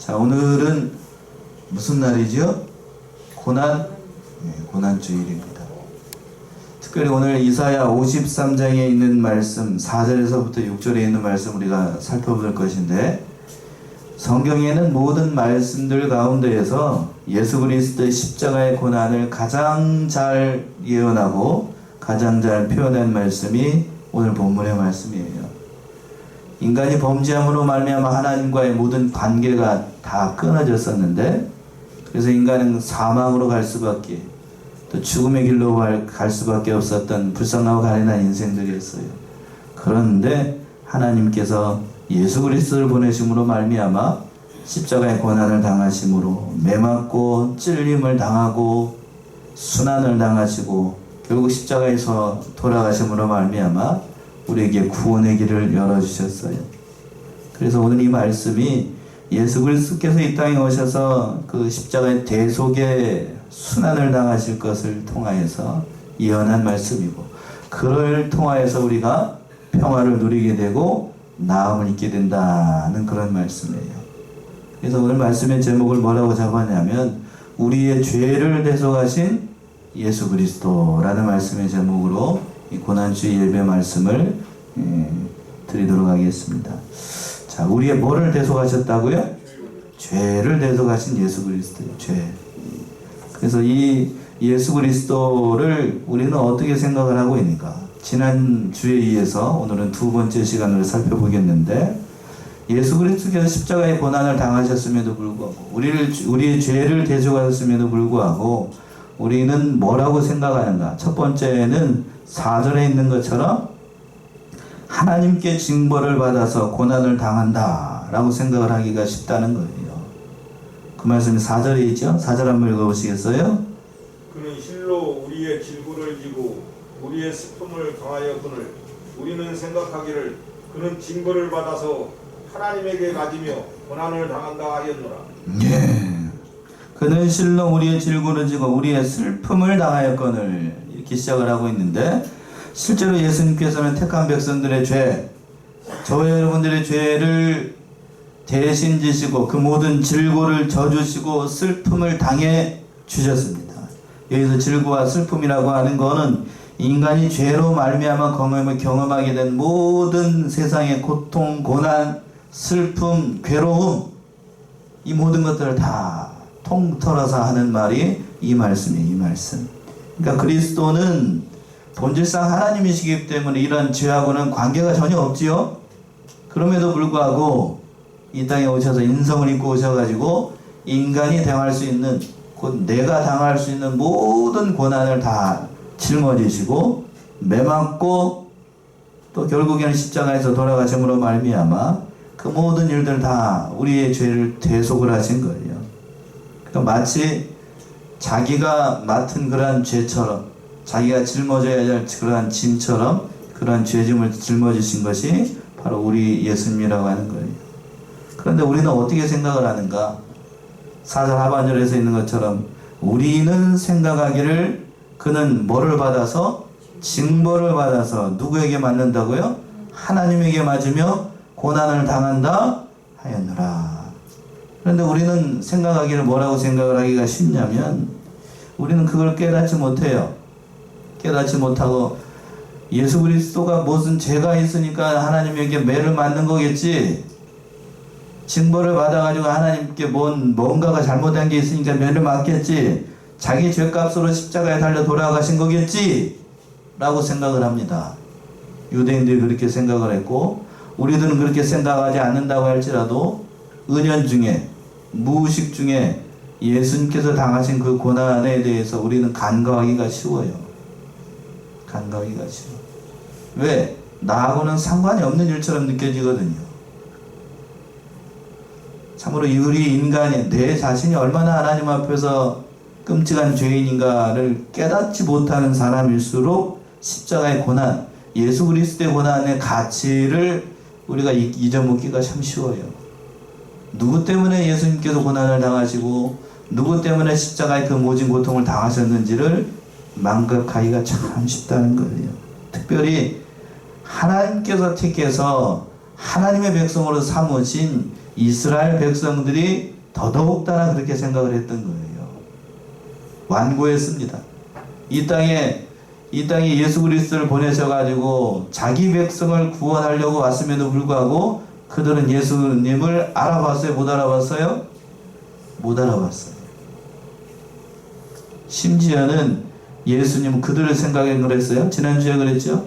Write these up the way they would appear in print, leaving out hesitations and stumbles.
자, 오늘은 무슨 날이죠? 고난주일입니다. 특별히 오늘 이사야 53장에 있는 말씀 4절에서부터 6절에 있는 말씀 우리가 살펴볼 것인데, 성경에는 모든 말씀들 가운데에서 예수 그리스도의 십자가의 고난을 가장 잘 예언하고 가장 잘 표현한 말씀이 오늘 본문의 말씀이에요. 인간이 범죄함으로 말미암아 하나님과의 모든 관계가 다 끊어졌었는데, 그래서 인간은 사망으로 갈 수밖에, 또 죽음의 길로 갈 수밖에 없었던 불쌍하고 가련한 인생들이었어요. 그런데 하나님께서 예수 그리스도를 보내심으로 말미암아 십자가의 고난을 당하심으로 매맞고 찔림을 당하고 순환을 당하시고 결국 십자가에서 돌아가심으로 말미암아 우리에게 구원의 길을 열어주셨어요. 그래서 오늘 이 말씀이 예수 그리스도께서 이 땅에 오셔서 그 십자가의 대속의 순환을 당하실 것을 통하여서 예언한 말씀이고, 그를 통하여서 우리가 평화를 누리게 되고 나음을 잊게 된다는 그런 말씀이에요. 그래서 오늘 말씀의 제목을 뭐라고 잡았냐면, 우리의 죄를 대속하신 예수 그리스도라는 말씀의 제목으로 이 고난주의 예배 말씀을 드리도록 하겠습니다. 자, 우리의 뭐를 대속하셨다고요? 죄를 대속하신 예수 그리스도요. 죄. 그래서 이 예수 그리스도를 우리는 어떻게 생각을 하고 있는가? 지난 주에 이어서 오늘은 두 번째 시간을 살펴보겠는데, 예수 그리스도께서 십자가의 고난을 당하셨음에도 불구하고, 우리의 죄를 대속하셨음에도 불구하고 우리는 뭐라고 생각하는가? 첫 번째는 4절에 있는 것처럼 하나님께 징벌을 받아서 고난을 당한다 라고 생각을 하기가 쉽다는 거예요. 그 말씀이 4절에 있죠? 4절 한번 읽어보시겠어요? 그는 실로 우리의 질고를 지고 우리의 슬픔을 당하였거늘 우리는 생각하기를 그는 징벌을 받아서 하나님에게 맞으며 고난을 당한다 하였노라. 예. 그는 실로 우리의 질고를 지고 우리의 슬픔을 당하였거늘, 이렇게 시작을 하고 있는데, 실제로 예수님께서는 택한 백성들의 죄, 저와 여러분들의 죄를 대신 지시고 그 모든 질고를 져주시고 슬픔을 당해 주셨습니다. 여기서 질고와 슬픔이라고 하는 것은 인간이 죄로 말미암아 경험하게 된 모든 세상의 고통, 고난, 슬픔, 괴로움, 이 모든 것들을 다 통틀어서 하는 말이 이 말씀이에요. 이 말씀. 그러니까 그리스도는 본질상 하나님이시기 때문에 이런 죄하고는 관계가 전혀 없지요. 그럼에도 불구하고 이 땅에 오셔서 인성을 입고 오셔가지고 인간이 당할 수 있는, 곧 내가 당할 수 있는 모든 고난을 다 짊어지시고 매맞고 또 결국에는 십자가에서 돌아가심으로 말미암아 그 모든 일들 다 우리의 죄를 대속을 하신 거예요. 그러니까 마치 자기가 맡은 그러한 죄처럼, 자기가 짊어져야 할 그러한 짐처럼 그러한 죄짐을 짊어지신 것이 바로 우리 예수님이라고 하는 거예요. 그런데 우리는 어떻게 생각을 하는가? 4절 하반절에서 있는 것처럼 우리는 생각하기를 그는 뭐를 받아서? 징벌을 받아서 누구에게 맞는다고요? 하나님에게 맞으며 고난을 당한다 하였노라. 그런데 우리는 생각하기를 뭐라고 생각을 하기가 쉽냐면, 우리는 그걸 깨닫지 못해요. 깨닫지 못하고 예수 그리스도가 무슨 죄가 있으니까 하나님에게 매를 맞는 거겠지, 징벌을 받아가지고 하나님께 뭔가가 잘못한 게 있으니까 매를 맞겠지, 자기 죄값으로 십자가에 달려 돌아가신 거겠지 라고 생각을 합니다. 유대인들이 그렇게 생각을 했고, 우리들은 그렇게 생각하지 않는다고 할지라도 은연중에, 무의식 중에 예수님께서 당하신 그 고난에 대해서 우리는 간과하기가 쉬워요. 간과하기가 쉬워. 왜? 나하고는 상관이 없는 일처럼 느껴지거든요. 참으로 우리 인간이, 내 자신이 얼마나 하나님 앞에서 끔찍한 죄인인가를 깨닫지 못하는 사람일수록 십자가의 고난, 예수 그리스도의 고난의 가치를 우리가 잊어먹기가 참 쉬워요. 누구 때문에 예수님께서 고난을 당하시고 누구 때문에 십자가의 그 모진 고통을 당하셨는지를 망각하기가 참 쉽다는 거예요. 특별히 하나님께서 택해서 하나님의 백성으로 삼으신 이스라엘 백성들이 더더욱다나 그렇게 생각을 했던 거예요. 완고했습니다. 이 땅에 예수 그리스도를 보내셔가지고 자기 백성을 구원하려고 왔음에도 불구하고 그들은 예수님을 알아봤어요? 못 알아봤어요? 못 알아봤어요. 심지어는 예수님은 그들을 생각해 그랬어요. 지난주에 그랬죠.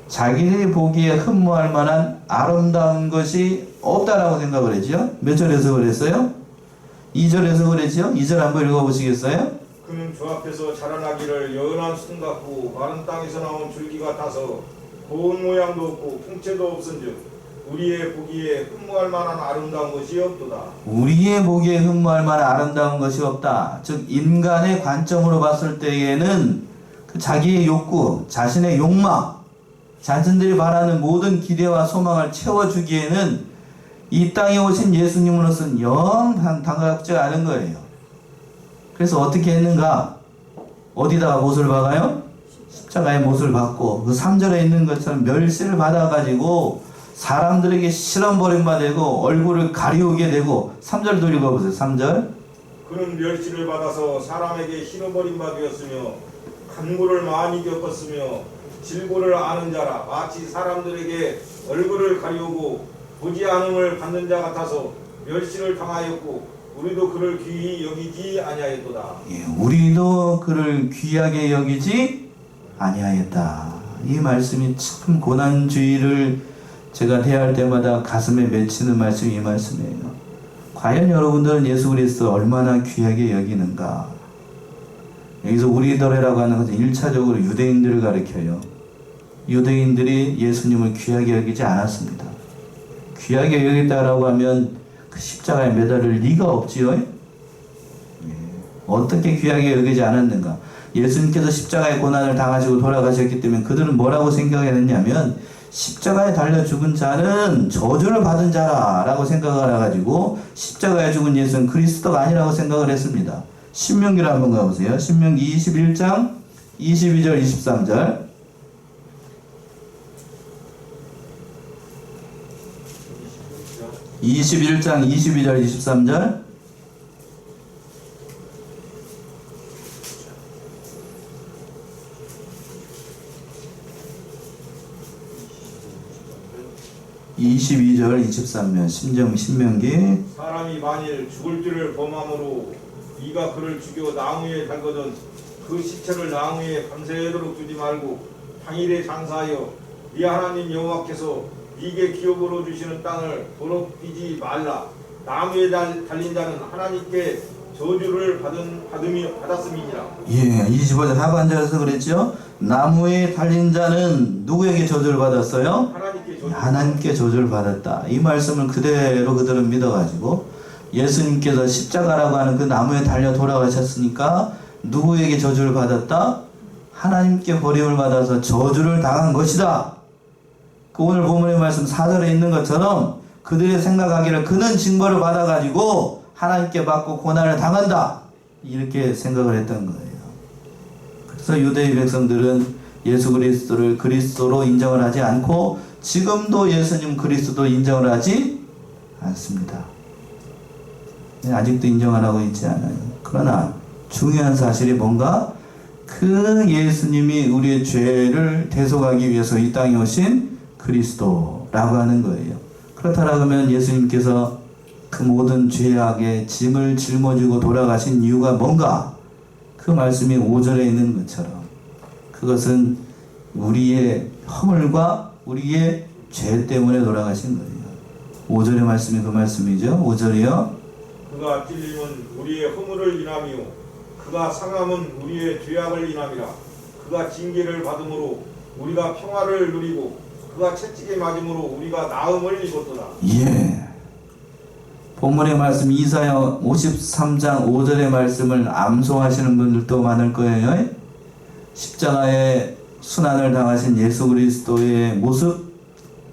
자기들이 보기에 흠모할 만한 아름다운 것이 없다라고 생각을 했죠. 몇 절에서 그랬어요? 2절에서 그랬죠. 2절 한번 읽어보시겠어요? 그는 주 앞에서 자라나기를 연한 수분 같고 마른 땅에서 나온 줄기 같아서 고운 모양도 없고 풍채도 없은즉 우리의 보기에 흠모할 만한 아름다운 것이 없도다. 우리의 보기에 흠모할 만한 아름다운 것이 없다. 즉 인간의 관점으로 봤을 때에는 그 자기의 욕구, 자신의 욕망, 자신들이 바라는 모든 기대와 소망을 채워주기에는 이 땅에 오신 예수님으로서는 영 당각지 않은 거예요. 그래서 어떻게 했는가? 어디다가 못을 박아요? 십자가에 못을 박고 그 3절에 있는 것처럼 멸시를 받아가지고 사람들에게 시험 버림받고 얼굴을 가리우게 되고 3절도 읽어보세요. 3절. 그는 멸시를 받아서 사람에게 실어버림바 되었으며 간구를 많이 겪었으며 질고를 아는 자라 마치 사람들에게 얼굴을 가리우고 보지 않음을 받는 자 같아서 멸시를 당하였고 우리도 그를 귀히 여기지 아니하였도다. 예, 우리도 그를 귀하게 여기지 아니하였다. 이 말씀이 참 고난주의를 제가 대할 때마다 가슴에 맺히는 말씀이 이 말씀이에요. 과연 여러분들은 예수 그리스도 얼마나 귀하게 여기는가? 여기서 우리더래라고 하는 것은 1차적으로 유대인들을 가리켜요. 유대인들이 예수님을 귀하게 여기지 않았습니다. 귀하게 여겼다라고 하면 그 십자가에 매달릴 리가 없지요. 예. 어떻게 귀하게 여기지 않았는가? 예수님께서 십자가의 고난을 당하시고 돌아가셨기 때문에 그들은 뭐라고 생각했냐면 십자가에 달려 죽은 자는 저주를 받은 자라라고 생각을 해가지고 십자가에 죽은 예수는 그리스도가 아니라고 생각을 했습니다. 신명기를 한번 가보세요. 신명기 21장 22절 23절. 21장 22절 23절. (22절) (23면) 신명기. 사람이 만일 죽을 줄을 범함으로 네가 그를 죽여 나무에 달거든 그 시체를 나무에 밤새도록 두지 말고 당일에 장사하여 네 하나님 여호와께서 네게 기업으로 주시는 땅을 더럽히지 말라. 나무에 달린 자는 하나님께 저주를 받았음이니라. 예, 25절 하반절에서 그랬죠. 나무에 달린 자는 누구에게 저주를 받았어요? 하나님께 저주를 받았다. 이 말씀을 그대로 그들은 믿어가지고 예수님께서 십자가라고 하는 그 나무에 달려 돌아가셨으니까 누구에게 저주를 받았다? 하나님께 버림을 받아서 저주를 당한 것이다. 그 오늘 본문의 말씀 4절에 있는 것처럼 그들이 생각하기를 그는 징벌을 받아가지고 하나님께 받고 고난을 당한다. 이렇게 생각을 했던 거예요. 그래서 유대인 백성들은 예수 그리스도를 그리스도로 인정을 하지 않고 지금도 예수님 그리스도 인정을 하지 않습니다. 아직도 인정 안 하고 있지 않아요. 그러나 중요한 사실이 뭔가 그 예수님이 우리의 죄를 대속하기 위해서 이 땅에 오신 그리스도라고 하는 거예요. 그렇다면 예수님께서 그 모든 죄악의 짐을 짊어지고 돌아가신 이유가 뭔가? 그 말씀이 5절에 있는 것처럼 그것은 우리의 허물과 우리의 죄 때문에 돌아가신 거예요. 5절의 말씀이 그 말씀이죠. 5절이요. 그가 찔림은 우리의 허물을 인하며 그가 상함은 우리의 죄악을 인함이라. 그가 징계를 받음으로 우리가 평화를 누리고 그가 채찍에 맞음으로 우리가 나음을 입었도다. 예. 본문의 말씀 이사야 53장 5절의 말씀을 암송하시는 분들도 많을 거예요. 십자가에 순환을 당하신 예수 그리스도의 모습,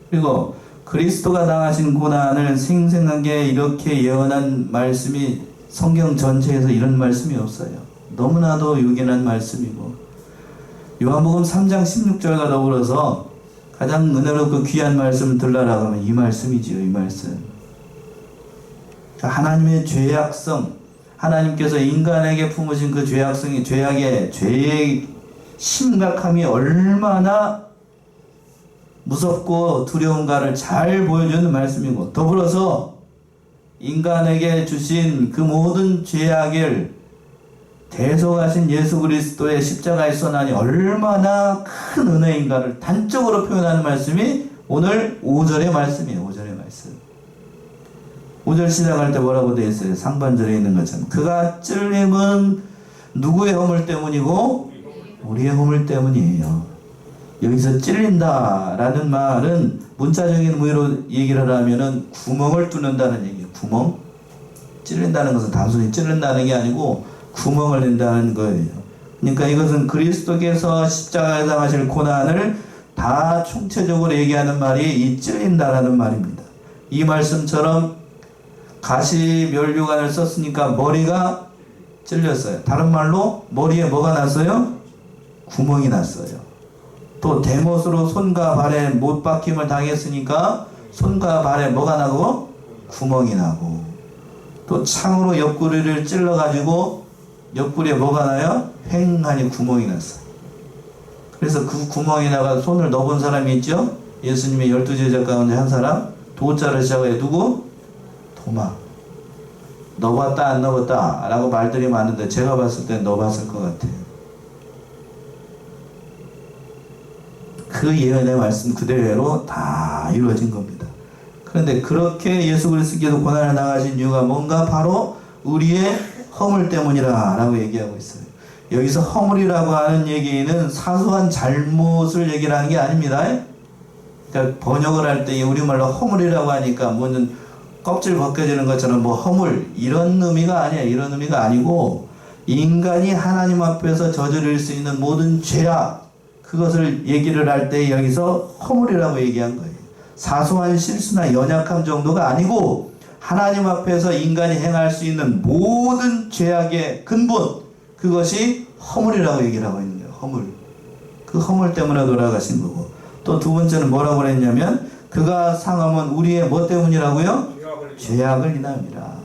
그리고 그리스도가 당하신 고난을 생생하게 이렇게 예언한 말씀이 성경 전체에서 이런 말씀이 없어요. 너무나도 요긴한 말씀이고, 요한복음 3장 16절과 더불어서 가장 은혜롭고 귀한 말씀 들라라고 하면 이 말씀이지요. 이 말씀. 하나님의 죄악성, 하나님께서 인간에게 품으신 그 죄악성이 죄의 심각함이 얼마나 무섭고 두려운가를 잘 보여주는 말씀이고, 더불어서 인간에게 주신 그 모든 죄악을 대속하신 예수 그리스도의 십자가의 선한이 얼마나 큰 은혜인가를 단적으로 표현하는 말씀이 오늘 5절의 말씀이에요. 5절의 말씀. 5절 시작할 때 뭐라고 되어 있어요? 상반절에 있는 것처럼 그가 찔림은 누구의 허물 때문이고 우리의 허물 때문이에요. 여기서 찔린다 라는 말은 문자적인 의미로 얘기를 하면은 구멍을 뚫는다는 얘기예요. 구멍? 찔린다는 것은 단순히 찔른다는 게 아니고 구멍을 낸다는 거예요. 그러니까 이것은 그리스도께서 십자가에 당하실 고난을 다 총체적으로 얘기하는 말이 이 찔린다라는 말입니다. 이 말씀처럼 가시 면류관을 썼으니까 머리가 찔렸어요. 다른 말로 머리에 뭐가 났어요? 구멍이 났어요. 또 대못으로 손과 발에 못 박힘을 당했으니까 손과 발에 뭐가 나고? 구멍이 나고, 또 창으로 옆구리를 찔러가지고 옆구리에 뭐가 나요? 횡하니 구멍이 났어요. 그래서 그 구멍에다가 손을 넣어본 사람이 있죠? 예수님의 12제자 가운데 한 사람, 도자를 시작해 누구? 도마. 넣어봤다 안 넣어봤다 라고 말들이 많은데 제가 봤을 땐 넣어봤을 것 같아요. 그 예언의 말씀 그대로 다 이루어진 겁니다. 그런데 그렇게 예수 그리스도께서 고난을 당하신 이유가 뭔가? 바로 우리의 허물 때문이라 라고 얘기하고 있어요. 여기서 허물이라고 하는 얘기는 사소한 잘못을 얘기를 하는 게 아닙니다. 그러니까 번역을 할 때 우리말로 허물이라고 하니까 뭐는 껍질 벗겨지는 것처럼 뭐 허물 이런 의미가 아니에요. 이런 의미가 아니고 인간이 하나님 앞에서 저지를 수 있는 모든 죄악, 그것을 얘기를 할 때 여기서 허물이라고 얘기한 거예요. 사소한 실수나 연약함 정도가 아니고 하나님 앞에서 인간이 행할 수 있는 모든 죄악의 근본, 그것이 허물이라고 얘기를 하고 있는 거예요. 허물. 그 허물 때문에 돌아가신 거고, 또 두 번째는 뭐라고 그랬냐면 그가 상함은 우리의 뭐 때문이라고요? 죄악을 인함이라.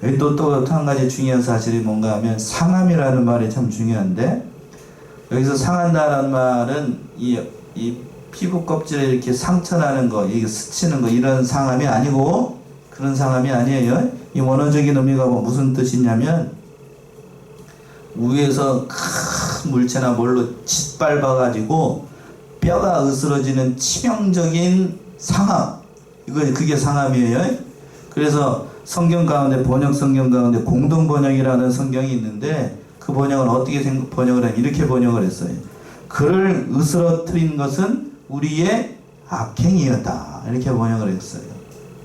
여기 또 한 가지 중요한 사실이 뭔가 하면 상함이라는 말이 참 중요한데, 여기서 상한다라는 말은 이 피부 껍질에 이렇게 상처나는 거, 이게 스치는 거, 이런 상함이 아니고, 그런 상함이 아니에요. 이 원어적인 의미가 무슨 뜻이냐면 위에서 큰 물체나 뭘로 짓밟아가지고 뼈가 으스러지는 치명적인 상함, 그게 상함이에요. 그래서 성경 가운데, 번역 성경 가운데 공동 번역이라는 성경이 있는데 그 번역은 어떻게 번역을 하냐, 이렇게 번역을 했어요. 그를 으스러뜨린 것은 우리의 악행이었다, 이렇게 번역을 했어요.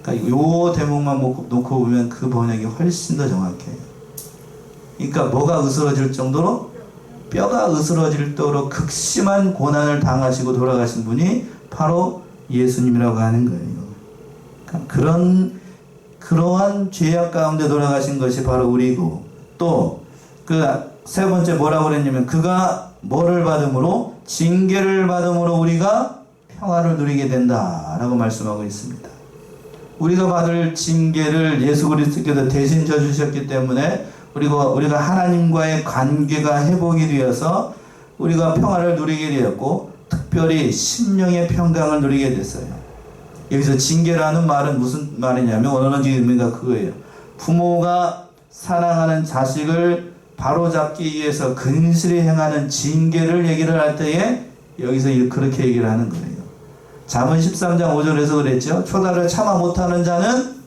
그러니까 요 대목만 놓고 보면 그 번역이 훨씬 더 정확해요. 그러니까 뭐가 으스러질 정도로? 뼈가 으스러질 정도로 극심한 고난을 당하시고 돌아가신 분이 바로 예수님이라고 하는 거예요. 그러니까 그러한 죄악 가운데 돌아가신 것이 바로 우리고, 또 그 세 번째 뭐라고 그랬냐면 그가 뭐를 받음으로? 징계를 받음으로 우리가 평화를 누리게 된다라고 말씀하고 있습니다. 우리가 받을 징계를 예수 그리스도께서 대신 져주셨기 때문에 우리가 하나님과의 관계가 회복이 되어서 우리가 평화를 누리게 되었고, 특별히 심령의 평강을 누리게 됐어요. 여기서 징계라는 말은 무슨 말이냐면 원어적 의미가 그거예요. 부모가 사랑하는 자식을 바로잡기 위해서 근실히 행하는 징계를 얘기를 할 때에 여기서 그렇게 얘기를 하는 거예요. 잠언 13장 5절에서 그랬죠. 초다를 참아 못하는 자는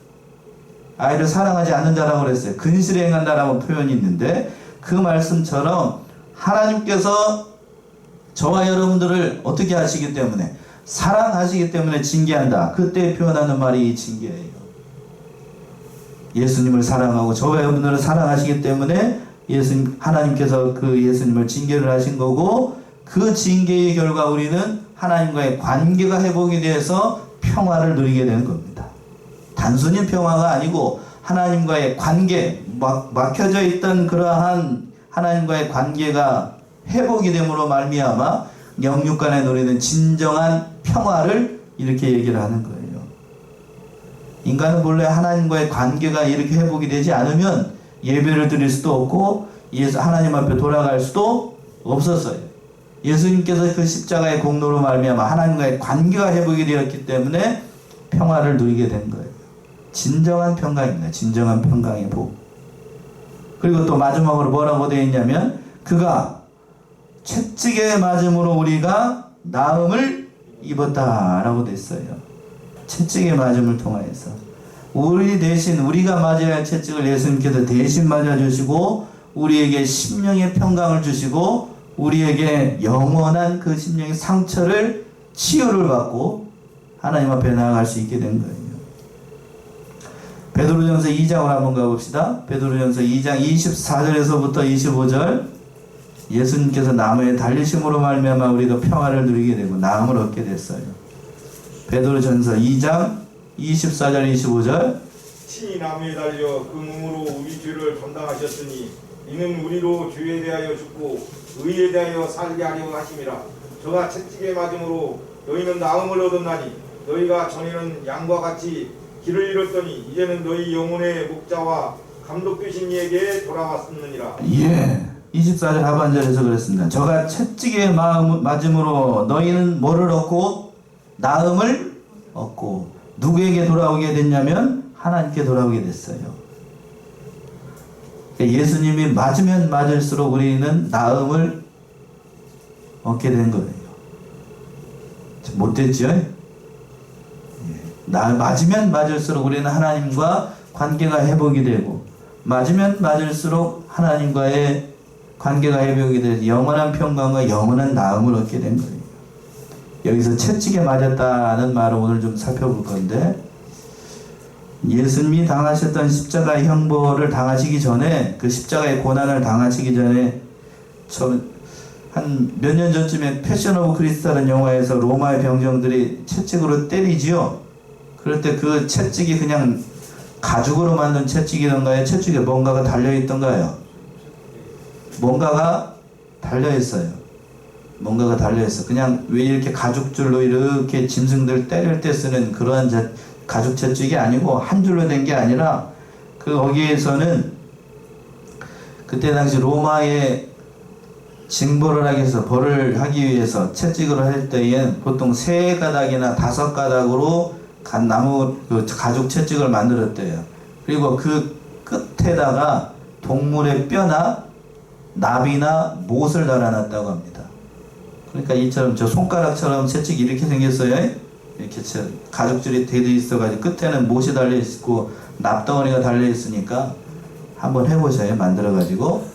아이를 사랑하지 않는 자라고 그랬어요. 근실히 행한다라고 표현이 있는데, 그 말씀처럼 하나님께서 저와 여러분들을 어떻게 하시기 때문에, 사랑하시기 때문에 징계한다, 그때 표현하는 말이 이 징계예요. 예수님을 사랑하고 저와 여러분들을 사랑하시기 때문에 하나님께서 그 예수님을 징계를 하신 거고, 그 징계의 결과 우리는 하나님과의 관계가 회복이 돼서 평화를 누리게 되는 겁니다. 단순히 평화가 아니고 하나님과의 관계, 막혀져 있던 그러한 하나님과의 관계가 회복이 됨으로 말미암아 영육 간에 누리는 진정한 평화를 이렇게 얘기를 하는 거예요. 인간은 본래 하나님과의 관계가 이렇게 회복이 되지 않으면 예배를 드릴 수도 없고 하나님 앞에 돌아갈 수도 없었어요. 예수님께서 그 십자가의 공로로 말미암아 하나님과의 관계가 회복이 되었기 때문에 평화를 누리게 된 거예요. 진정한 평강입니다. 진정한 평강의 복. 그리고 또 마지막으로 뭐라고 되어 있냐면 그가 채찍에 맞음으로 우리가 나음을 입었다라고 됐어요. 채찍에 맞음을 통하여서 우리 대신 우리가 맞아야 할 채찍을 예수님께서 대신 맞아주시고 우리에게 심령의 평강을 주시고 우리에게 영원한 그 심령의 상처를 치유를 받고 하나님 앞에 나아갈 수 있게 된 거예요. 베드로전서 2장으로 한번 가봅시다. 베드로전서 2장 24절에서부터 25절. 예수님께서 나무에 달리심으로 말미암아 우리가 평화를 누리게 되고 나음을 얻게 됐어요. 베드로전서 2장 24절 25절. 친히 나무에 달려 그 몸으로 우리 죄를 담당하셨으니 이는 우리로 죄에 대하여 죽고 의에 대하여 살게 하려 하심이라. 저가 채찍에 맞음으로 너희는 나음을 얻었나니 너희가 전에는 양과 같이 길을 잃었더니 이제는 너희 영혼의 목자와 감독 되신 이에게 돌아왔느니라. 예, 24절 하반절에서 그랬습니다. 저가 채찍에 맞음으로 너희는 뭐를 얻고 나음을 얻고 누구에게 돌아오게 됐냐면 하나님께 돌아오게 됐어요. 예수님이 맞으면 맞을수록 우리는 나음을 얻게 된 거예요. 못됐죠? 맞으면 맞을수록 우리는 하나님과 관계가 회복이 되고 맞으면 맞을수록 하나님과의 관계가 회복이 되고 영원한 평강과 영원한 나음을 얻게 된 거예요. 여기서 채찍에 맞았다는 말을 오늘 좀 살펴볼 건데 예수님이 당하셨던 십자가의 형벌을 당하시기 전에 그 십자가의 고난을 당하시기 전에 한 몇 년 전쯤에 패션 오브 크리스라는 영화에서 로마의 병정들이 채찍으로 때리지요. 그럴 때 그 채찍이 그냥 가죽으로 만든 채찍이던가요? 채찍에 뭔가가 달려있던가요? 뭔가가 달려있어요. 뭔가가 달려있어. 그냥 왜 이렇게 가죽줄로 이렇게 짐승들 때릴 때 쓰는 그러한 가죽 채찍이 아니고 한 줄로 된 게 아니라 거기에서는 그때 당시 로마의 징벌을 하기 위해서 벌을 하기 위해서 채찍으로 할 때엔 보통 3가닥이나 5가닥으로 나무 가죽 채찍을 만들었대요. 그리고 그 끝에다가 동물의 뼈나 나비나 못을 달아놨다고 합니다. 그러니까 이처럼 저 손가락처럼 채찍이 이렇게 생겼어요. 이렇게 가죽줄이 되어 있어가지고 끝에는 못이 달려 있고 납덩어리가 달려 있으니까 한번 해보셔요. 만들어가지고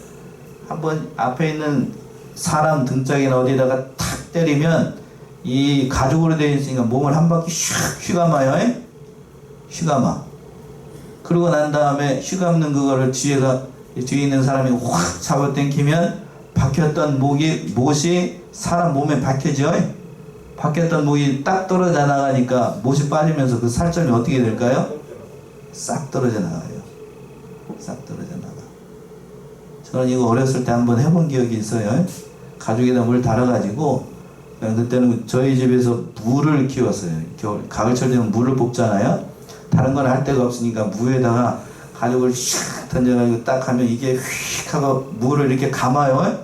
한번 앞에 있는 사람 등짝이나 어디다가 탁 때리면 이 가죽으로 되어 있으니까 몸을 한 바퀴 슉 휘감아요. 휘감아. 그러고 난 다음에 휘감는 그거를 뒤에 있는 사람이 확 잡아당기면 박혔던 못이 사람 몸에 박혀져. 박혔던 목이 딱 떨어져 나가니까 못이 빠지면서 그 살점이 어떻게 될까요? 싹 떨어져 나가요. 싹 떨어져 나가. 저는 이거 어렸을 때 한번 해본 기억이 있어요. 가죽에다 물 달아가지고 그때는 저희 집에서 무를 키웠어요. 가을철 되면 무를 뽑잖아요. 다른 건 할 데가 없으니까 무에다가 가죽을 슉 던져가지고 딱 하면 이게 휙 하고 무를 이렇게 감아요.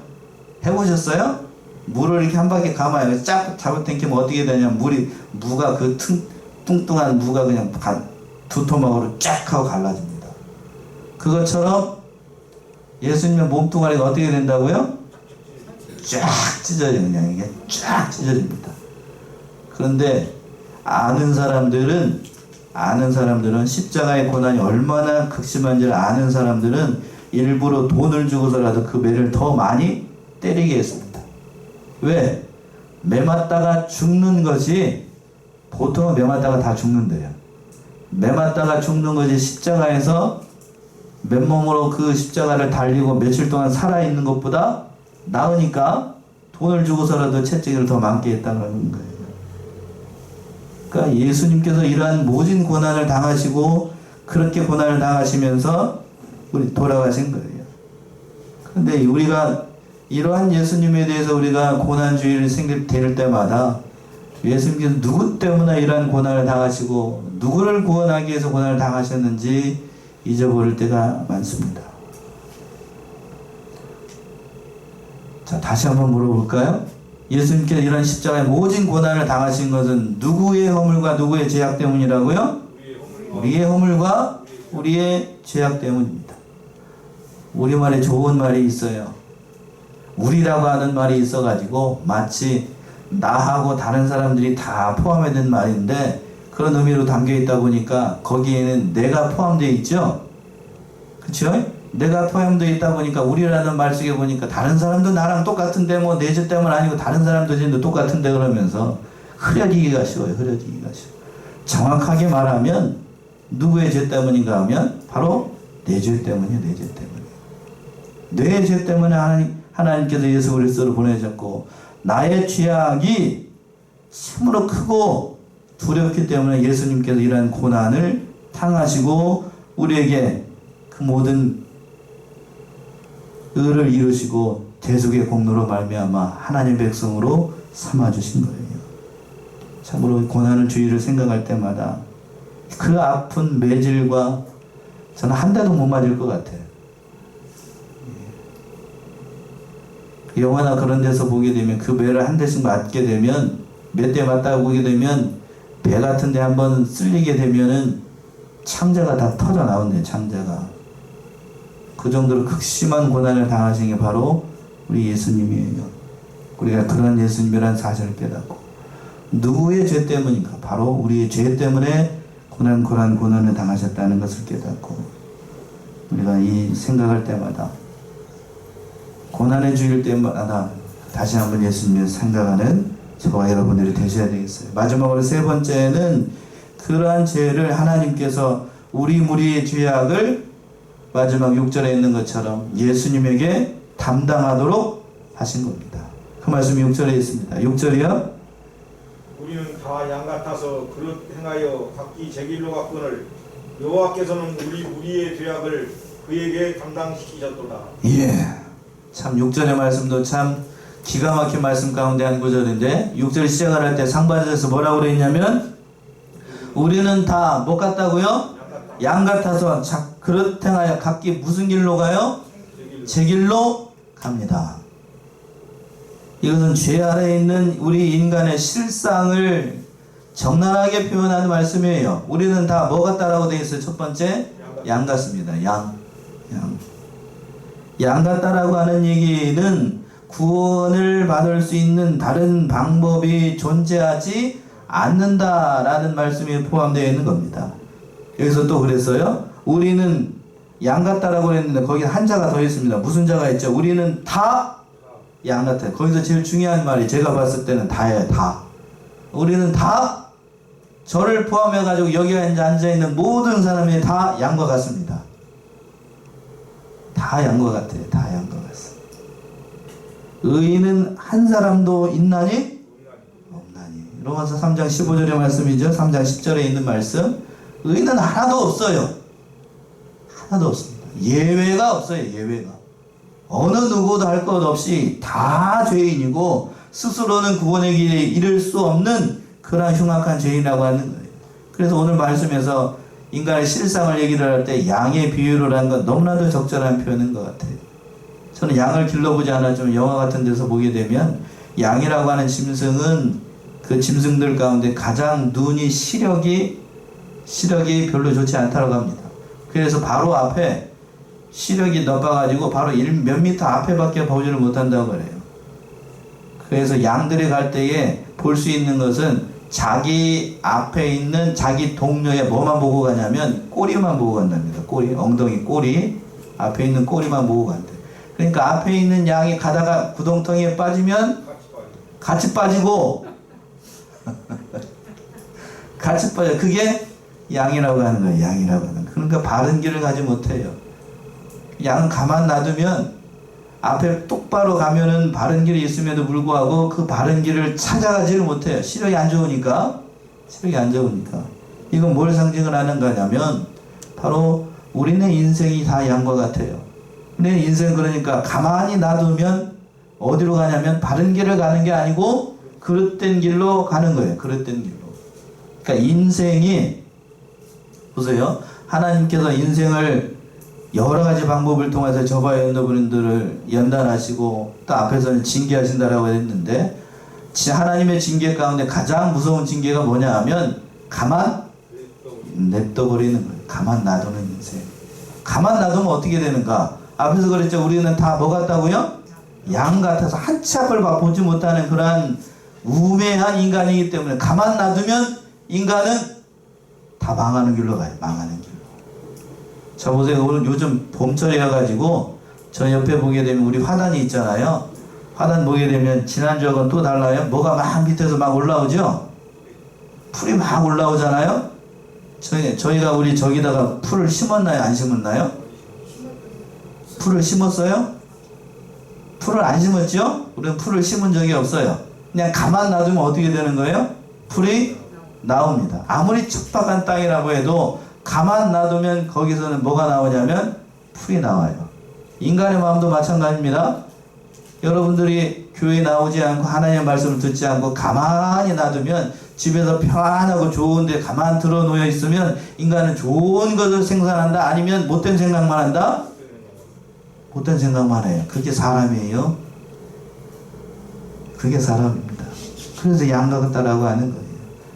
해보셨어요? 무를 이렇게 한 바퀴 감아요. 쫙 잡아당기면 어떻게 되냐면 무가 그 뚱뚱한 무가 그냥 두 토막으로 쫙 하고 갈라집니다. 그것처럼 예수님의 몸뚱아리가 어떻게 된다고요? 쫙 찢어져요. 그냥 이게 쫙 찢어집니다. 그런데 아는 사람들은 십자가의 고난이 얼마나 극심한지를 아는 사람들은 일부러 돈을 주고서라도 그 매를 더 많이 때리게 했습니다. 왜? 매 맞다가 죽는 것이 보통은 매 맞다가 다 죽는데요. 매 맞다가 죽는 것이 십자가에서 맨몸으로 그 십자가를 달리고 며칠 동안 살아있는 것보다 나으니까 돈을 주고서라도 채찍을 더 많게 했다는 거예요. 그러니까 예수님께서 이러한 모진 고난을 당하시고 그렇게 고난을 당하시면서 우리 돌아가신 거예요. 그런데 우리가 이러한 예수님에 대해서 우리가 고난주의를 생길 때마다 예수님께서 누구 때문에 이러한 고난을 당하시고 누구를 구원하기 위해서 고난을 당하셨는지 잊어버릴 때가 많습니다. 자, 다시 한번 물어볼까요? 예수님께서 이런 십자가의 모진 고난을 당하신 것은 누구의 허물과 누구의 죄악 때문이라고요? 우리의 허물과 우리의 죄악 때문입니다. 우리말에 좋은 말이 있어요. 우리라고 하는 말이 있어가지고 마치 나하고 다른 사람들이 다 포함된 말인데 그런 의미로 담겨있다 보니까 거기에는 내가 포함되어 있죠? 그쵸? 내가 포함되어 있다 보니까 우리라는 말 속에 보니까 다른 사람도 나랑 똑같은데 뭐 내 죄 때문 아니고 다른 사람도 죄도 똑같은데 그러면서 흐려지기가 쉬워요. 흐려지기가 쉬워. 정확하게 말하면 누구의 죄 때문인가 하면 바로 내 죄 때문이에요. 내 죄 때문에. 내 죄 때문에 하나님께서 예수 그리스도를 보내셨고 나의 죄악이 참으로 크고 두렵기 때문에 예수님께서 이러한 고난을 당하시고 우리에게 그 모든 의를 이루시고 대속의 공로로 말미암아 하나님 백성으로 삼아주신 거예요. 참으로 고난을 주의를 생각할 때마다 그 아픈 매질과 저는 한 대도 못 맞을 것 같아요. 영화나 그런 데서 보게 되면 그 매를 한 대씩 맞게 되면 몇 대 맞다 보게 되면 배 같은 데 한번 쓸리게 되면은 창자가 다 터져 나온대요. 창자가. 그 정도로 극심한 고난을 당하신 게 바로 우리 예수님이에요. 우리가 그런 예수님이라는 사실을 깨닫고 누구의 죄 때문인가? 바로 우리의 죄 때문에 고난을 당하셨다는 것을 깨닫고 우리가 이 생각할 때마다 고난의 주일 때마다 다시 한번 예수님을 생각하는 저와 여러분들이 되셔야 되겠어요. 마지막으로 세 번째는 그러한 죄를 하나님께서 우리 무리의 죄악을 마지막 6절에 있는 것처럼 예수님에게 담당하도록 하신 겁니다. 그 말씀이 6절에 있습니다. 6절이요. 우리는 다 양 같아서 그릇 행하여 각기 제 길로 갔거늘 여호와께서는 우리 무리의 죄악을 그에게 담당시키셨도다. 예. 참 6절의 말씀도 참 기가 막힌 말씀 가운데 한 구절인데 6절 시작을 할 때 상반절에서 뭐라고 그랬냐면 우리는 다 뭐 같다고요? 양 같아서 그릇 행하여 각기 무슨 길로 가요? 제 길로 갑니다. 이것은 죄 아래에 있는 우리 인간의 실상을 적나라하게 표현하는 말씀이에요. 우리는 다 뭐 같다라고 되어 있어요? 첫 번째 양 같습니다. 양 같다라고 하는 얘기는 구원을 받을 수 있는 다른 방법이 존재하지 않는다라는 말씀이 포함되어 있는 겁니다. 여기서 또 그랬어요. 우리는 양 같다라고 했는데 거기 한 자가 더 있습니다. 무슨 자가 있죠? 우리는 다 양 같아요. 거기서 제일 중요한 말이 제가 봤을 때는 다예요. 다. 우리는 다 저를 포함해가지고 여기 앉아있는 모든 사람이 다 양과 같습니다. 다 양과 같아요. 다 양과 같습니다. 의인은 한 사람도 있나니? 없나니. 로마서 3장 15절의 말씀이죠. 3장 10절에 있는 말씀. 의인은 하나도 없어요. 하나도 없습니다. 예외가 없어요. 예외가. 어느 누구도 할 것 없이 다 죄인이고 스스로는 구원의 길에 이를 수 없는 그런 흉악한 죄인이라고 하는 거예요. 그래서 오늘 말씀에서 인간의 실상을 얘기를 할 때 양의 비유를 한 건 너무나도 적절한 표현인 것 같아요. 저는 양을 길러보지 않았지만 영화 같은 데서 보게 되면 양이라고 하는 짐승은 그 짐승들 가운데 가장 눈이 시력이 별로 좋지 않다고 합니다. 그래서 바로 앞에 시력이 나빠가지고 바로 몇 미터 앞에밖에 보지를 못한다고 그래요. 그래서 양들이 갈 때에 볼 수 있는 것은 자기 앞에 있는 자기 동료의 뭐만 보고 가냐면 꼬리만 보고 간답니다. 꼬리, 엉덩이 꼬리, 앞에 있는 꼬리만 보고 간대. 그러니까 앞에 있는 양이 가다가 구덩텅이에 빠지면 같이 빠지고 같이 빠져. 그게 양이라고 하는 거예요. 양이라고 하는 거. 그러니까 바른 길을 가지 못해요. 양은 가만 놔두면 앞에 똑바로 가면은 바른 길이 있음에도 불구하고 그 바른 길을 찾아가지를 못해요. 시력이 안 좋으니까. 이건 뭘 상징을 하는 거냐면 바로 우리네 인생이 다 양과 같아요. 내 인생은 그러니까 가만히 놔두면 어디로 가냐면 바른 길을 가는 게 아니고 그릇된 길로 가는 거예요. 그릇된 길로. 그러니까 인생이 보세요. 하나님께서 인생을 여러 가지 방법을 통해서 저와 여러분들을 연단하시고 또 앞에서는 징계하신다라고 했는데 하나님의 징계 가운데 가장 무서운 징계가 뭐냐 하면 가만 냅둬버리는 거예요. 가만 놔두는 인생. 가만 놔두면 어떻게 되는가? 앞에서 그랬죠. 우리는 다 뭐 같다고요? 양 같아서 한치 앞을 보지 못하는 그러한 우매한 인간이기 때문에 가만 놔두면 인간은 다 망하는 길로 가요. 망하는 길로. 자 보세요. 오늘 요즘 봄철이어가지고 저 옆에 보게 되면 우리 화단이 있잖아요. 화단 보게 되면 지난주하고는 또 달라요. 뭐가 막 밑에서 막 올라오죠? 풀이 막 올라오잖아요. 저희가 우리 저기다가 풀을 심었나요? 안 심었나요? 풀을 심었어요? 풀을 안 심었죠? 우리는 풀을 심은 적이 없어요. 그냥 가만 놔두면 어떻게 되는 거예요? 풀이 나옵니다. 아무리 척박한 땅이라고 해도 가만 놔두면 거기서는 뭐가 나오냐면 풀이 나와요. 인간의 마음도 마찬가지입니다. 여러분들이 교회에 나오지 않고 하나님의 말씀을 듣지 않고 가만히 놔두면 집에서 편안하고 좋은데 가만 들어놓여 있으면 인간은 좋은 것을 생산한다? 아니면 못된 생각만 한다? 못된 생각만 해요. 그게 사람이에요. 그게 사람입니다. 그래서 양각다라고 하는 거예요.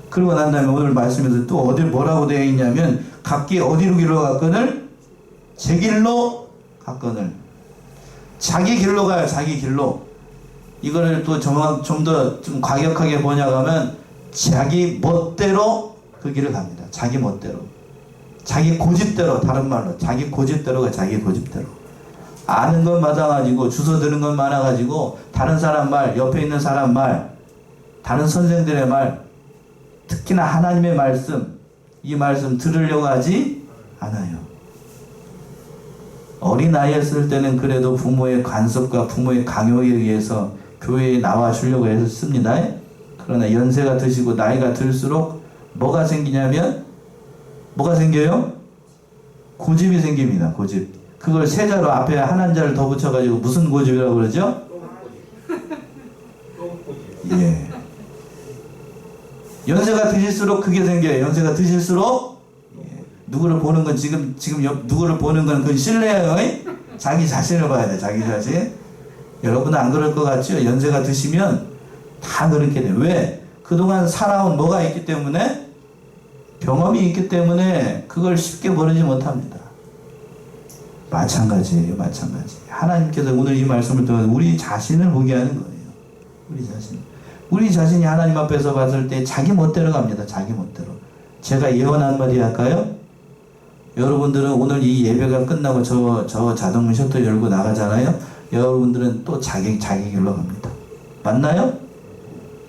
그러고 난 다음에 오늘 말씀에서 또 어디 뭐라고 되어 있냐면 각기 어디로 길로 갔거늘? 제 길로 갔거늘. 자기 길로 가요. 자기 길로. 이거를 또 좀 더 좀 과격하게 번역하면 자기 멋대로 그 길을 갑니다. 자기 멋대로. 자기 고집대로. 다른 말로 자기 고집대로가 자기 고집대로. 아는 건 많아가지고 주워 들은 건 많아가지고 다른 사람 말, 옆에 있는 사람 말, 다른 선생들의 말, 특히나 하나님의 말씀, 이 말씀 들으려고 하지 않아요. 어린아이였을 때는 그래도 부모의 간섭과 부모의 강요에 의해서 교회에 나와 주려고 했습니다. 그러나 연세가 드시고 나이가 들수록 뭐가 생기냐면 뭐가 생겨요? 고집이 생깁니다. 고집. 그걸 세자로 앞에 한 한자를 더 붙여가지고 무슨 고집이라고 그러죠? 예. 연세가 드실수록 그게 생겨요. 연세가 드실수록 예. 누구를 보는 건 지금 누구를 보는 건 그건 실례예요. 자기 자신을 봐야 돼. 자기 자신. 여러분은 안 그럴 것 같죠? 연세가 드시면 다 그렇게 돼요. 왜? 그동안 살아온 뭐가 있기 때문에 경험이 있기 때문에 그걸 쉽게 버리지 못합니다. 마찬가지예요. 마찬가지. 하나님께서 오늘 이 말씀을 통해서 우리 자신을 보게 하는 거예요. 우리 자신. 우리 자신이 하나님 앞에서 봤을 때 자기 멋대로 갑니다. 자기 멋대로. 제가 예언 한마디 할까요? 여러분들은 오늘 이 예배가 끝나고 저 자동문 셔터 열고 나가잖아요. 여러분들은 또 자기 길로 갑니다. 맞나요?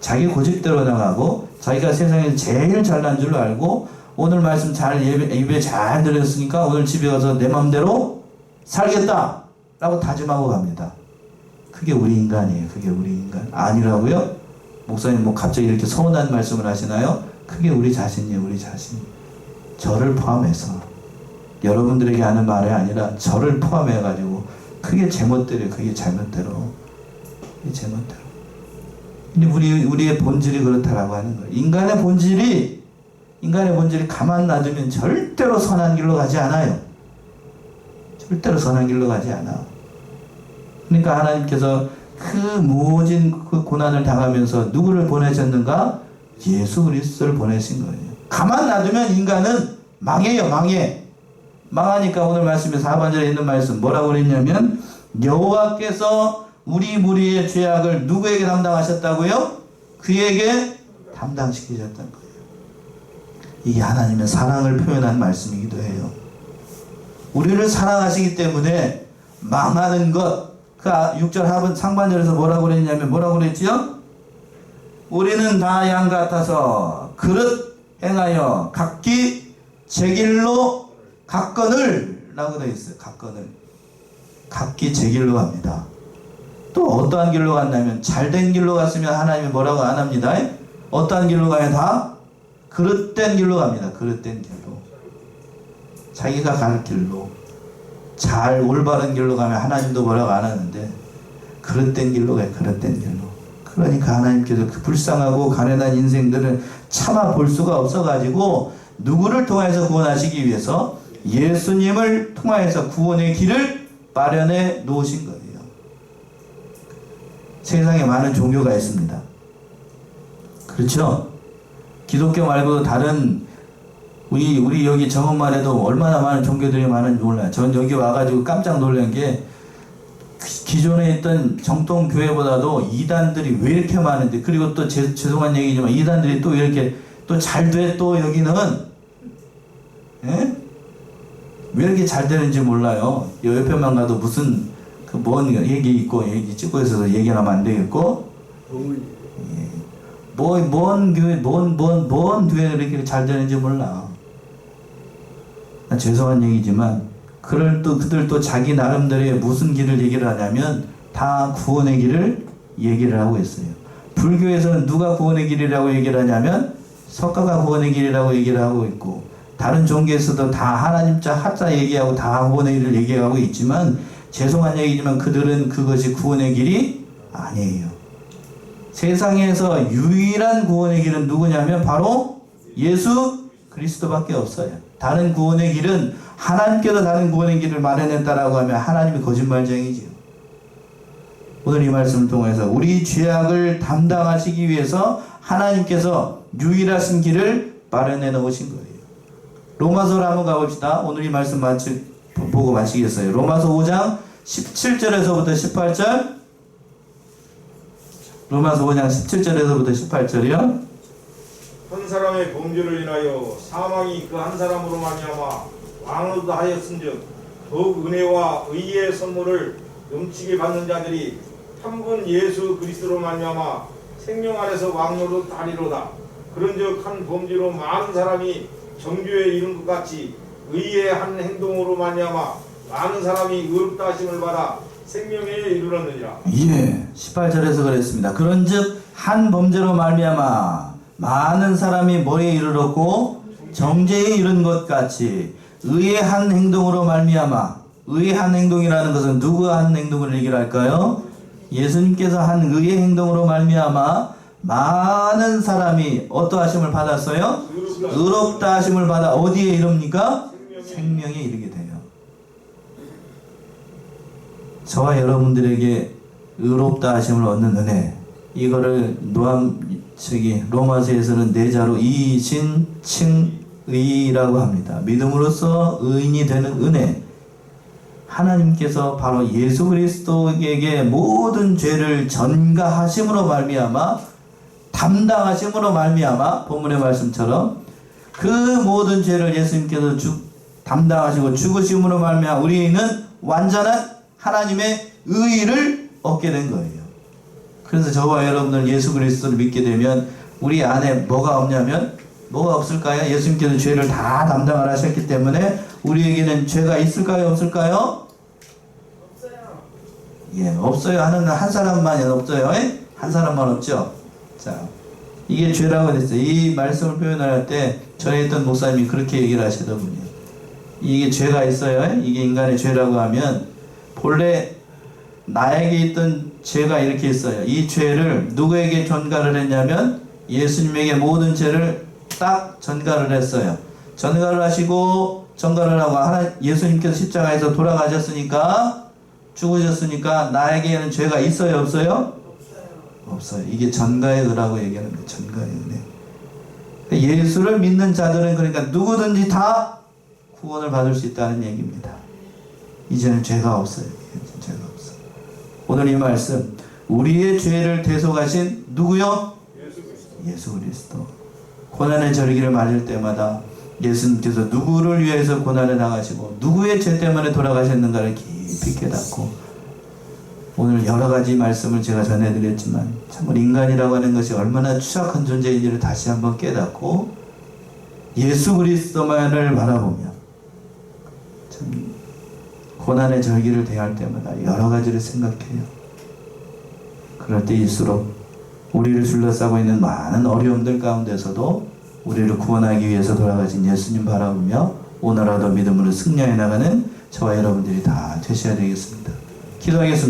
자기 고집대로 나가고 자기가 세상에서 제일 잘난 줄로 알고 오늘 말씀 잘 예배 잘 들었으니까 오늘 집에 가서 내 마음대로 살겠다 라고 다짐하고 갑니다. 그게 우리 인간이에요. 그게 우리 인간. 아니라고요? 목사님 뭐 갑자기 이렇게 서운한 말씀을 하시나요? 그게 우리 자신이에요. 우리 자신. 저를 포함해서 여러분들에게 하는 말이 아니라 저를 포함해가지고 그게 제멋대로 그게 잘못대로 그게 제멋대로. 근데 우리의 본질이 그렇다라고 하는 거예요. 인간의 본질이 가만 놔두면 절대로 선한 길로 가지 않아요. 절대로 선한 길로 가지 않아. 그러니까 하나님께서 그 모진 그 고난을 당하면서 누구를 보내셨는가? 예수 그리스도를 보내신 거예요. 가만 놔두면 인간은 망해요. 망해. 망하니까 오늘 말씀에 4번절에 있는 말씀 뭐라고 그랬냐면 여호와께서 우리 무리의 죄악을 누구에게 담당하셨다고요? 그에게 담당시키셨다는 거예요. 이게 하나님의 사랑을 표현한 말씀이기도 해요. 우리를 사랑하시기 때문에 망하는 것, 그 6절 하반 상반절에서 뭐라고 그랬냐면 뭐라고 그랬지요? 우리는 다 양 같아서 그릇 행하여 각기 제 길로 갔거늘 라고 되어 있어요. 갔거늘. 각기 제 길로 갑니다. 또 어떠한 길로 갔냐면 잘된 길로 갔으면 하나님이 뭐라고 안 합니다. 어떠한 길로 가요? 다 그릇된 길로 갑니다. 그릇된 길로. 자기가 갈 길로. 잘 올바른 길로 가면 하나님도 뭐라고 안 하는데 그릇된 길로 가요. 그릇된 길로. 그러니까 하나님께서 그 불쌍하고 가난한 인생들은 차마 볼 수가 없어가지고 누구를 통해서 구원하시기 위해서 예수님을 통하여서 구원의 길을 마련해 놓으신 거예요. 세상에 많은 종교가 있습니다. 그렇죠? 기독교 말고도 다른 우리 여기 정원만 해도 얼마나 많은 종교들이 많은지 몰라요. 전 여기 와가지고 깜짝 놀란 게 기존에 있던 정통교회보다도 이단들이 왜 이렇게 많은데, 그리고 또 죄송한 얘기지만 이단들이 또 이렇게 또 잘 돼. 또 여기는 예? 왜 이렇게 잘 되는지 몰라요. 옆에만 가도 무슨 그 뭔 얘기 있고 얘기 찍고 있어서 얘기하면 안 되겠고, 뭔 교회 뭔 교회 이렇게 잘 되는지 몰라. 죄송한 얘기지만 그들 또 자기 나름대로의 무슨 길을 얘기를 하냐면 다 구원의 길을 얘기를 하고 있어요. 불교에서는 누가 구원의 길이라고 얘기를 하냐면 석가가 구원의 길이라고 얘기를 하고 있고, 다른 종교에서도 다 하나님 자 합사 얘기하고 다 구원의 길을 얘기하고 있지만, 죄송한 얘기지만 그들은 그것이 구원의 길이 아니에요. 세상에서 유일한 구원의 길은 누구냐면 바로 예수 그리스도밖에 없어요. 다른 구원의 길은 하나님께서 다른 구원의 길을 마련했다라고 하면 하나님이 거짓말쟁이지요. 오늘 이 말씀을 통해서 우리 죄악을 담당하시기 위해서 하나님께서 유일하신 길을 마련해 놓으신 거예요. 로마서로 한번 가봅시다. 오늘 이 말씀 보고 마치겠어요. 로마서 5장 17절에서부터 18절. 로마서 5장 17절에서부터 18절이요. 한 사람의 범죄를 인하여 사망이 그 한 사람으로 말미암아 왕으로 하였은즉 더욱 은혜와 의의 선물을 넘치게 받는 자들이 한 분 예수 그리스도로 말미암아 생명 안에서 왕노릇 하리로다. 그런즉 한 범죄로 많은 사람이 정죄에 이른 것 같이 의의 한 행동으로 말미암아 많은 사람이 의롭다 하심을 받아 생명에 이르렀느니라. 예, 18절에서 그랬습니다. 그런즉 한 범죄로 말미암아 많은 사람이 뭐에 이르렀고 정죄에 이른 것 같이 의의 한 행동으로 말미암아, 의의 한 행동이라는 것은 누구 한 행동을 얘기할까요? 예수님께서 한 의의 행동으로 말미암아 많은 사람이 어떠하심을 받았어요? 의롭다 하심을 받아 어디에 이릅니까? 생명에 이르게 돼요. 저와 여러분들에게 의롭다 하심을 얻는 은혜, 이거를 로마서에서는 네 자로 이신칭의라고 합니다. 믿음으로써 의인이 되는 은혜. 하나님께서 바로 예수 그리스도에게 모든 죄를 전가하심으로 말미암아, 담당하심으로 말미암아, 본문의 말씀처럼 그 모든 죄를 예수님께서 담당하시고 죽으심으로 말미암아 우리는 완전한 하나님의 의의를 얻게 된 거예요. 그래서 저와 여러분들 예수 그리스도를 믿게 되면 우리 안에 뭐가 없냐면, 뭐가 없을까요? 예수님께서 죄를 다 담당을 하셨기 때문에 우리에게는 죄가 있을까요? 없을까요? 없어요. 예, 없어요 하는 한 사람만 없어요. 한 사람만 없죠. 자, 이게 죄라고 됐어요. 이 말씀을 표현할 때 전에 있던 목사님이 그렇게 얘기를 하시더군요. 이게 죄가 있어요. 이게 인간의 죄라고 하면 본래 나에게 있던 죄가 이렇게 있어요. 이 죄를 누구에게 전가를 했냐면 예수님에게 모든 죄를 딱 전가를 했어요. 전가를 하시고 전가를 하고 예수님께서 십자가에서 돌아가셨으니까, 죽으셨으니까 나에게는 죄가 있어요? 없어요? 없어요. 이게 전가의 의라고 얘기하는 거예요. 전가의 의. 예수를 믿는 자들은 그러니까 누구든지 다 구원을 받을 수 있다는 얘기입니다. 이제는 죄가 없어요. 죄가 없어요. 오늘 이 말씀, 우리의 죄를 대속하신 누구요? 예수 그리스도. 고난의 절기를 맞을 때마다 예수님께서 누구를 위해서 고난을 당하시고 누구의 죄 때문에 돌아가셨는가를 깊이 깨닫고, 오늘 여러 가지 말씀을 제가 전해드렸지만 참으로 인간이라고 하는 것이 얼마나 추악한 존재인지를 다시 한번 깨닫고 예수 그리스도만을 바라보며 참 고난의 절기를 대할 때마다 여러 가지를 생각해요. 그럴 때일수록 우리를 둘러싸고 있는 많은 어려움들 가운데서도 우리를 구원하기 위해서 돌아가신 예수님 바라보며 오늘 하루 믿음으로 승리해 나가는 저와 여러분들이 다 되셔야 되겠습니다. 기도하겠습니다.